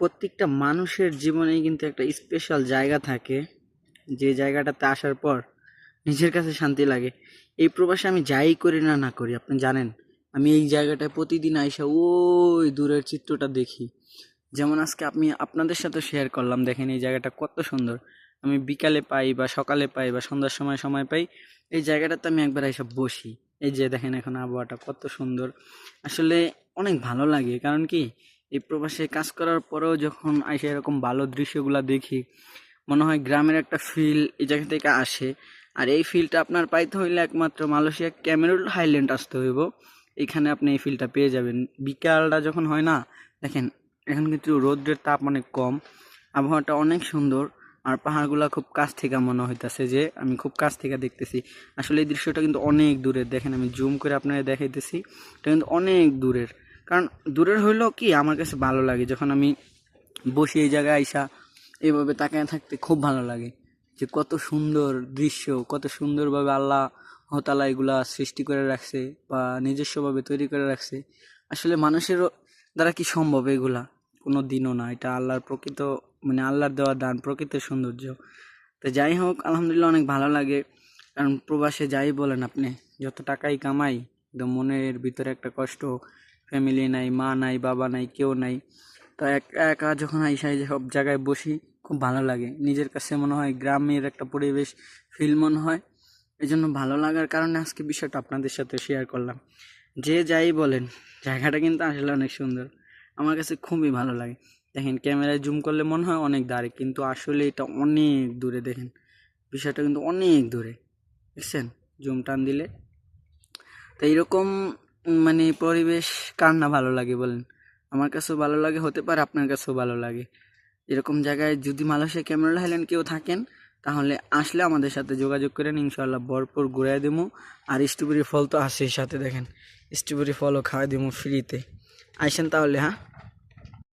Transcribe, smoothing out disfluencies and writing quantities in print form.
প্রত্যেকটা মানুষের জীবনেই কিন্তু একটা স্পেশাল জায়গা থাকে, যে জায়গাটাতে আসার পর নিজের কাছে শান্তি লাগে। এই প্রবাসে আমি যাই করি না না করি, আপনি জানেন, আমি এই জায়গাটায় প্রতিদিন আইসা ওই দূরের চিত্রটা দেখি। যেমন আজকে আমি আপনাদের সাথে শেয়ার করলাম, দেখেন এই জায়গাটা কত সুন্দর। আমি বিকালে পাই বা সকালে পাই বা সন্ধ্যার সময় সময় পাই, এই জায়গাটাতে আমি একবার এসে বসি। এই যে দেখেন এখন আবহাওয়াটা কত সুন্দর, আসলে অনেক ভালো লাগে। কারণ কি, এই প্রবাসে কাজ করার পরেও যখন আইসা এরকম ভালো দৃশ্যগুলা দেখি, মনে হয় গ্রামের একটা ফিল এই জায়গা থেকে আসে। আর এই ফিলটা আপনার পাইতে হইলে একমাত্র মালয়েশিয়া ক্যামেরুন হাইল্যান্ড আসতে হইব, এখানে আপনি এই ফিলটা পেয়ে যাবেন। বিকালটা যখন হয় না, দেখেন এখন কিন্তু রৌদ্রের তাপ অনেক কম, আবহাওয়াটা অনেক সুন্দর। আর পাহাড়গুলা খুব কাছ থেকে মনে হইতাছে যে আমি খুব কাছ থেকে দেখতেছি। আসলে এই দৃশ্যটা কিন্তু অনেক দূরের, দেখেন আমি জুম করে আপনাদের দেখাইতেছি, এটা কিন্তু অনেক দূরের। কারণ দূরের হইলেও কি আমার কাছে ভালো লাগে, যখন আমি বসি এই জায়গায় আইসা এভাবে তাকায় থাকতে খুব ভালো লাগে, যে কত সুন্দর দৃশ্য, কত সুন্দরভাবে আল্লাহ তাআলা এগুলা সৃষ্টি করে রাখছে বা নিজস্বভাবে তৈরি করে রাখছে। আসলে মানুষের দ্বারা কি সম্ভব এগুলা? কোনো দিনও না, এটা আল্লাহর প্রকৃত, মানে আল্লাহর দেওয়া দান, প্রকৃতির সৌন্দর্য। তো যাই হোক, আলহামদুলিল্লাহ অনেক ভালো লাগে। কারণ প্রবাসে যাই বলেন আপনি, যত টাকাই কামাই, কিন্তু মনের ভিতরে একটা কষ্ট, ফ্যামিলি নাই, মা নাই, বাবা নাই, কেউ নাই। তো একা একা যখন আইসা এই যে সব জায়গায় বসি, খুব ভালো লাগে। নিজের কাছে মনে হয় গ্রামের একটা পরিবেশ ফিল মনে হয়। এই জন্য ভালো লাগার কারণে আজকে বিষয়টা আপনাদের সাথে শেয়ার করলাম। যে যাই বলেন, জায়গাটা কিন্তু আসলে অনেক সুন্দর, আমার কাছে খুবই ভালো লাগে। দেখেন ক্যামেরায় জুম করলে মনে হয় অনেক দাঁড়ে, কিন্তু আসলে এটা অনেক দূরে। দেখেন বিষয়টা কিন্তু অনেক দূরে, দেখছেন জুম টান দিলে। তো এইরকম মানে পরিবেশ কার না ভালো লাগে বলেন? আমার কাছেও ভালো লাগে, হতে পারে আপনার কাছেও ভালো লাগে। এরকম জায়গায় যদি মালয়েশিয়া ক্যামেরুন হাইল্যান্ড কেউ থাকেন, তাহলে আসলে আমাদের সাথে যোগাযোগ করেন, ইনশাল্লাহ ভরপুর ঘুরাই দেবো। আর স্ট্রবেরি ফল তো আসেই সাথে, দেখেন স্ট্রবেরি ফলও খাওয়াই দেবো ফ্রিতে। আইসেন তাহলে, হ্যাঁ।